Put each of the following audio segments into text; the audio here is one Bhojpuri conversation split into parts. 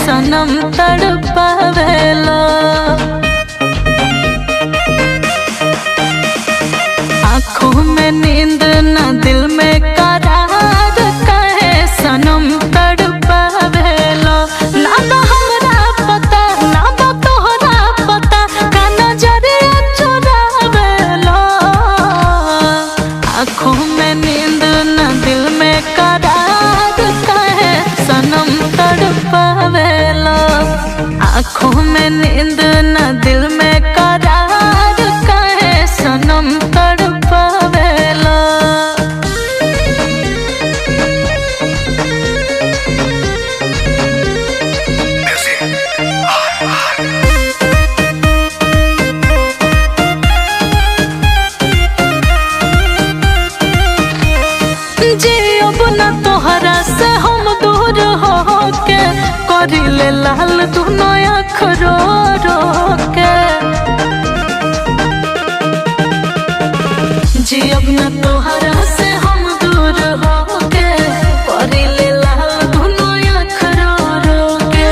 सनम तड़पावेला। आँखों में नींद न दिल में करार, कहे सनम तड़पावेला। ना बा हमरा पता ना बा तोहरा पता, का नजरिया चुरावेला। आँखों में नींद न दिल में करार, कहे सनम तड़पावेला। आँखों में नींद न दिल में करार, कहे सनम तड़पावेला। जियब न तोहरा से हम दूर होके, करिले लाल दुनो आँख रो रो के। जियब न तोहरा से हम दूर होके, करिले लाल दुनो आँख रो रो के।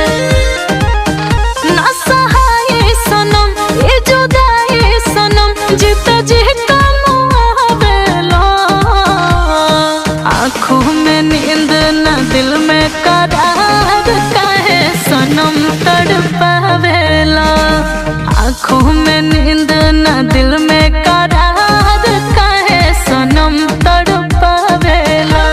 ना सहाय सनम ये जुदाई सनम, जीते जी आँखों में नींद न दिल में करार, कहे सनम तड़पावेला। आँखों में नींद न दिल में करार, कहे सनम तड़पावेला।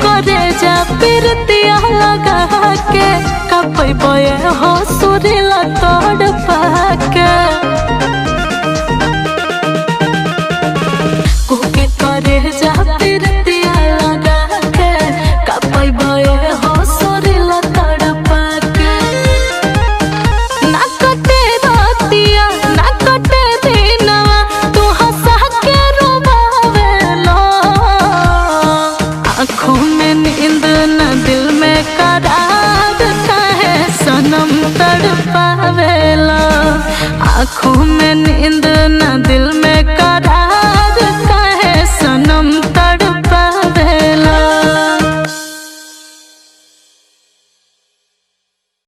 करे जा पिरतिया लगा के, कपई बोए हो सुरीला तोड़ पाके। कुके करे जा पिरतिया लगा के, कपई बोए हो सुरीला तोड़ पाके। ना कटे रातिया ना कटे दिनवा, तू हंसा के रुबावेला। आँखों में नींद न दिल में करार, कहे सनम तड़पावेला। आँखों में नींद